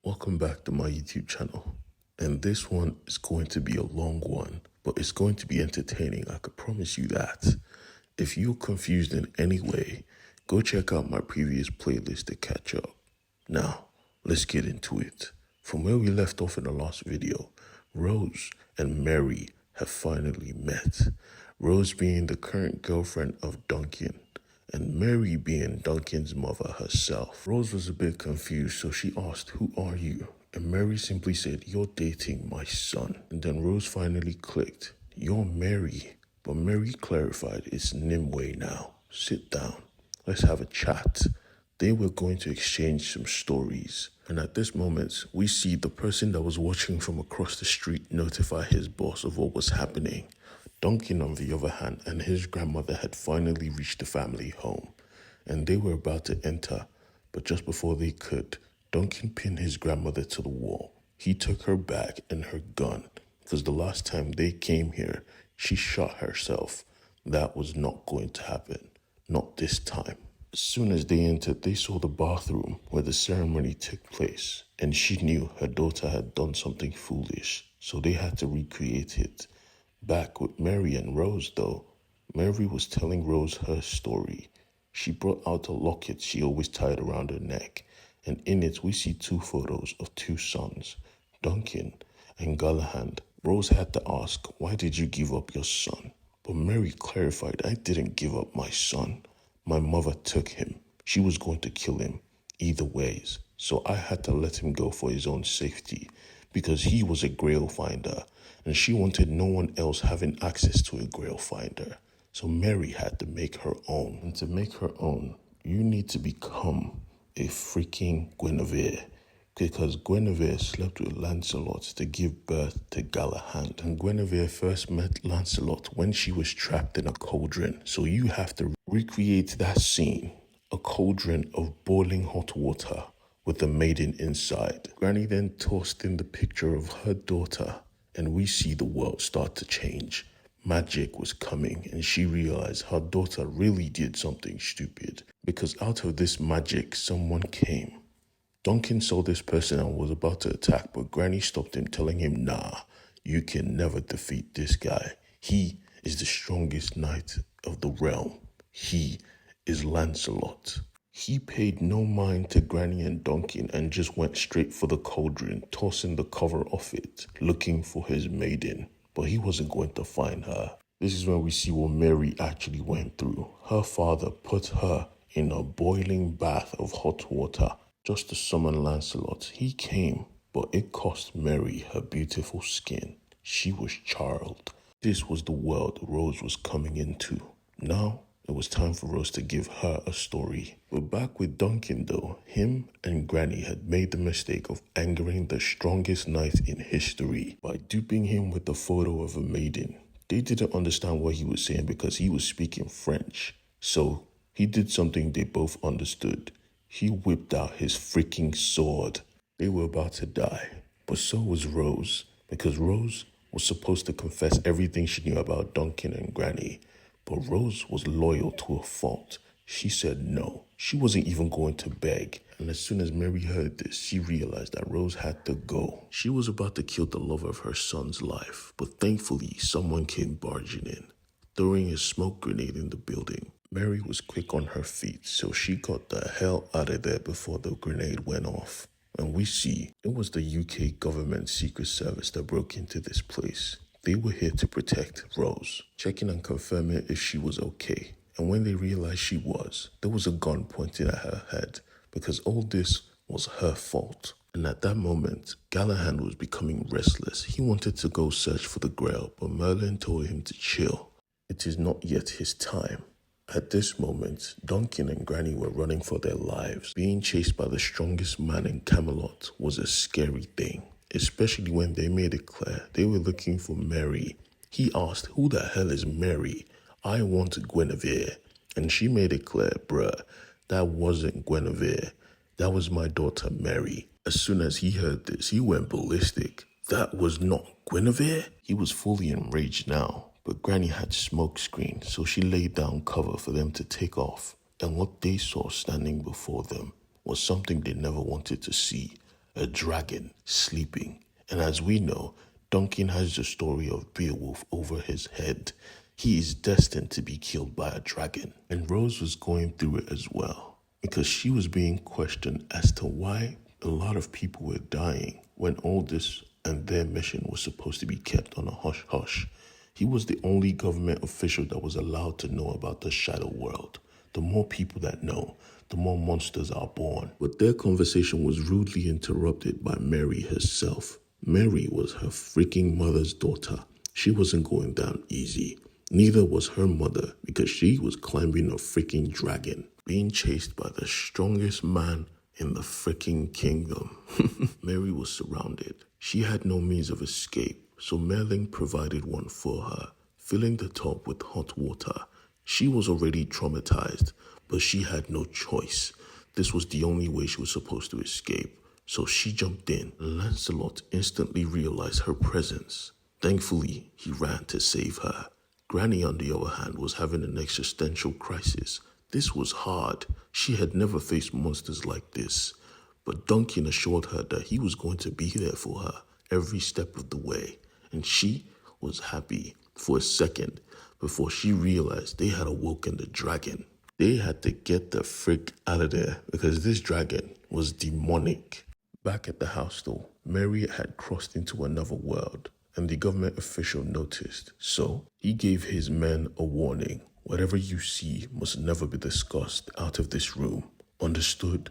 Welcome back to my YouTube channel. And this one is going to be a long one, but it's going to be entertaining. I could promise you that. If you're confused in any way, go check out my previous playlist to catch up. Now, let's get into it. From where we left off in the last video, Rose and Mary have finally met. Rose being the current girlfriend of Duncan, and Mary being Duncan's mother herself. Rose was a bit confused, so she asked, "Who are you?" And Mary simply said, "You're dating my son." And then Rose finally clicked, "You're Mary." But Mary clarified, "It's Nimue now. Sit down. Let's have a chat." They were going to exchange some stories. And at this moment, we see the person that was watching from across the street notify his boss of what was happening. Duncan, on the other hand, and his grandmother had finally reached the family home, and they were about to enter, but just before they could, Duncan pinned his grandmother to the wall. He took her bag and her gun, because the last time they came here, she shot herself. That was not going to happen. Not this time. As soon as they entered, they saw the bathroom where the ceremony took place, and she knew her daughter had done something foolish, so they had to recreate it. Back with Mary and Rose, though, Mary was telling Rose her story. She brought out a locket she always tied around her neck, and in it we see two photos of two sons, Duncan and Galahad. Rose had to ask, "Why did you give up your son?" But Mary clarified, "I didn't give up my son. My mother took him. She was going to kill him either ways, so I had to let him go for his own safety, because he was a grail finder, and she wanted no one else having access to a grail finder. So Mary had to make her own. And to make her own, you need to become a freaking Guinevere, because Guinevere slept with Lancelot to give birth to Galahad. And Guinevere first met Lancelot when she was trapped in a cauldron. So you have to recreate that scene, a cauldron of boiling hot water with a maiden inside. Granny then tossed in the picture of her daughter, and we see the world start to change. Magic was coming, and she realized her daughter really did something stupid, because out of this magic, someone came. Duncan saw this person and was about to attack, but Granny stopped him, telling him, "Nah, you can never defeat this guy. He is the strongest knight of the realm. He is Lancelot." He paid no mind to Granny and Duncan and just went straight for the cauldron, tossing the cover off it, looking for his maiden. But he wasn't going to find her. This is when we see what Mary actually went through. Her father put her in a boiling bath of hot water just to summon Lancelot. He came, but it cost Mary her beautiful skin. She was charred. This was the world Rose was coming into. Now, it was time for Rose to give her a story. But back with Duncan though, him and Granny had made the mistake of angering the strongest knight in history by duping him with the photo of a maiden. They didn't understand what he was saying because he was speaking French. So he did something they both understood. He whipped out his freaking sword. They were about to die, but so was Rose, because Rose was supposed to confess everything she knew about Duncan and Granny. But Rose was loyal to a fault. She said no. She wasn't even going to beg. And as soon as Mary heard this, she realized that Rose had to go. She was about to kill the love of her son's life, but thankfully someone came barging in, throwing a smoke grenade in the building. Mary was quick on her feet, so she got the hell out of there before the grenade went off. And we see it was the UK government secret service that broke into this place. They were here to protect Rose, checking and confirming if she was okay. And when they realized she was, there was a gun pointed at her head, because all this was her fault. And at that moment, Galahad was becoming restless. He wanted to go search for the Grail, but Merlin told him to chill. It is not yet his time. At this moment, Duncan and Granny were running for their lives. Being chased by the strongest man in Camelot was a scary thing, especially when they made it clear they were looking for Mary. He asked, "Who the hell is Mary? I want Guinevere." And she made it clear, "Bruh, that wasn't Guinevere. That was my daughter Mary." As soon as he heard this, he went ballistic. That was not Guinevere? He was fully enraged now. But Granny had smoke screen, so she laid down cover for them to take off. And what they saw standing before them was something they never wanted to see. a dragon sleeping. And as we know, Duncan has the story of Beowulf over his head. He is destined to be killed by a dragon. And Rose was going through it as well, because she was being questioned as to why a lot of people were dying when all this and their mission was supposed to be kept on a hush-hush. He was the only government official that was allowed to know about the shadow world. The more people that know, the more monsters are born. But their conversation was rudely interrupted by Mary herself. Mary was her freaking mother's daughter. She wasn't going down easy. Neither was her mother, because she was climbing a freaking dragon, being chased by the strongest man in the freaking kingdom. Mary was surrounded. She had no means of escape, so Merlin provided one for her, filling the top with hot water. She was already traumatized, but she had no choice. This was the only way she was supposed to escape, so she jumped in. Lancelot instantly realized her presence. Thankfully, he ran to save her. Granny, on the other hand, was having an existential crisis. This was hard. She had never faced monsters like this. But Duncan assured her that he was going to be there for her every step of the way. And she was happy for a second before she realized they had awoken the dragon. They had to get the frick out of there because this dragon was demonic. Back at the house though, Mary had crossed into another world and the government official noticed. So he gave his men a warning. Whatever you see must never be discussed out of this room. Understood?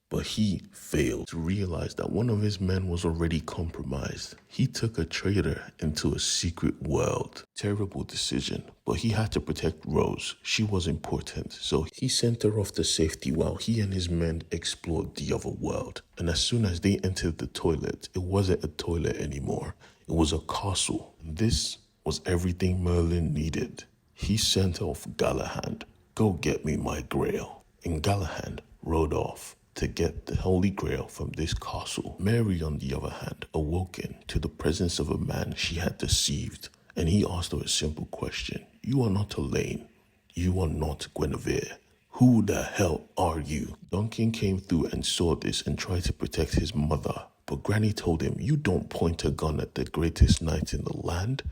But he failed to realize that one of his men was already compromised. He took a traitor into a secret world. Terrible decision, but he had to protect Rose. She was important, so he sent her off to safety while he and his men explored the other world. And as soon as they entered the toilet, it wasn't a toilet anymore. It was a castle. This was everything Merlin needed. He sent off Galahad, "Go get me my grail." And Galahad rode off to get the Holy Grail from this castle. Mary, on the other hand, awoken to the presence of a man she had deceived, and he asked her a simple question. "You are not Elaine. You are not Guinevere. Who the hell are you?" Duncan came through and saw this and tried to protect his mother, but Granny told him, "You don't point a gun at the greatest knight in the land."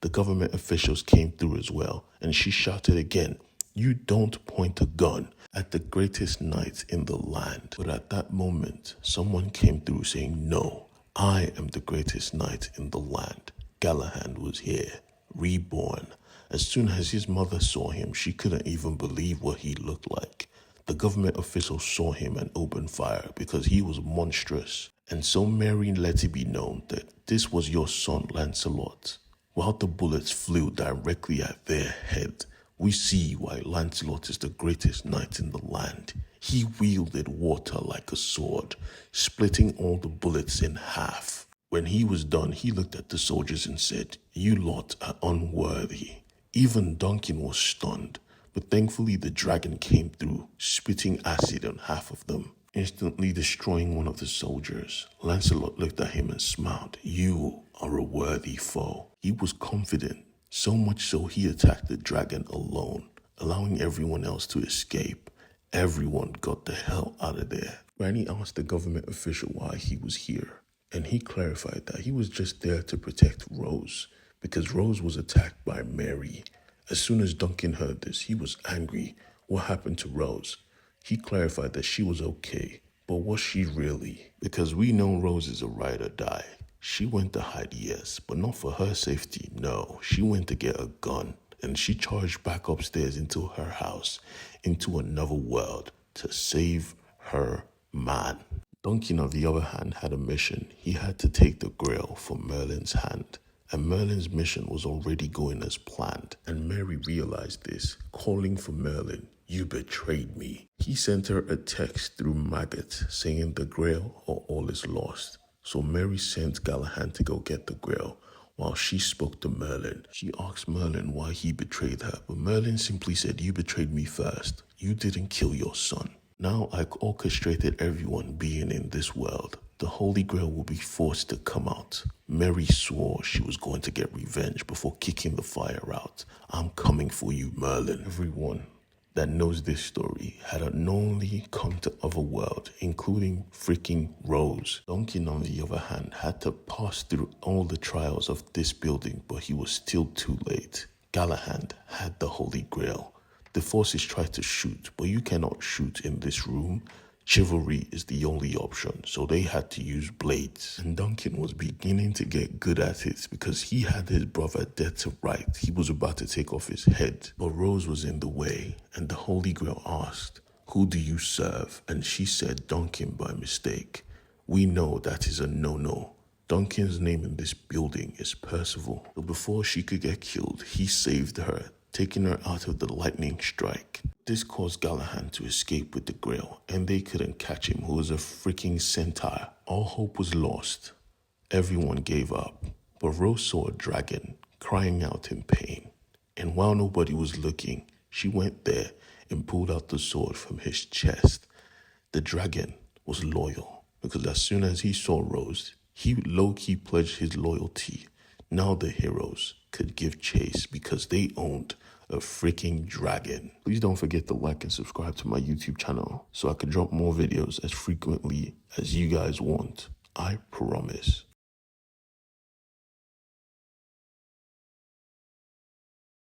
The government officials came through as well, and she shouted again, "You don't point a gun at the greatest knight in the land." But at that moment, someone came through saying, "No, I am the greatest knight in the land." Galahad was here, reborn. As soon as his mother saw him, she couldn't even believe what he looked like. The government officials saw him and opened fire because he was monstrous. And so Mary let it be known that this was your son Lancelot. While the bullets flew directly at their head, we see why Lancelot is the greatest knight in the land. He wielded water like a sword, splitting all the bullets in half. When he was done, he looked at the soldiers and said, "You lot are unworthy." Even Duncan was stunned, but thankfully the dragon came through, spitting acid on half of them, instantly destroying one of the soldiers. Lancelot looked at him and smiled. "You are a worthy foe." He was confident, so much so he attacked the dragon alone, allowing everyone else to escape. Everyone got the hell out of there. Granny asked the government official why he was here, and he clarified that he was just there to protect Rose, because Rose was attacked by Mary. As soon as Duncan heard this, he was angry. What happened to Rose? He clarified that she was okay, but was she really? Because we know Rose is a ride or die. She went to hide, yes, but not for her safety, no. She went to get a gun, and she charged back upstairs into her house, into another world, to save her man. Duncan, on the other hand, had a mission. He had to take the grail from Merlin's hand, and Merlin's mission was already going as planned. And Mary realized this, calling for Merlin. "You betrayed me." He sent her a text through Maggot saying the grail or all is lost. So Mary sent Galahad to go get the grail while she spoke to Merlin. She asked Merlin why he betrayed her, but Merlin simply said, "You betrayed me first. You didn't kill your son. Now I orchestrated everyone being in this world. The Holy Grail will be forced to come out." Mary swore she was going to get revenge before kicking the fire out. "I'm coming for you, Merlin." Everyone that knows this story had unknowingly come to otherworld, including freaking Rose. Duncan, on the other hand, had to pass through all the trials of this building, but he was still too late. Galahad had the Holy Grail. The forces tried to shoot, but you cannot shoot in this room. Chivalry is the only option, so they had to use blades. And Duncan was beginning to get good at it because he had his brother dead to right. He was about to take off his head, but Rose was in the way, and the Holy Grail asked, "Who do you serve?" And she said Duncan by mistake. We know that is a no-no. Duncan's name in this building is Percival. So before she could get killed, he saved her, taking her out of the lightning strike. This caused Galahad to escape with the Grail, and they couldn't catch him, who was a freaking centaur. All hope was lost. Everyone gave up, but Rose saw a dragon crying out in pain. And while nobody was looking, she went there and pulled out the sword from his chest. The dragon was loyal, because as soon as he saw Rose, he low-key pledged his loyalty. Now the heroes could give chase because they owned a freaking dragon. Please don't forget to like and subscribe to my YouTube channel so I can drop more videos as frequently as you guys want. I promise.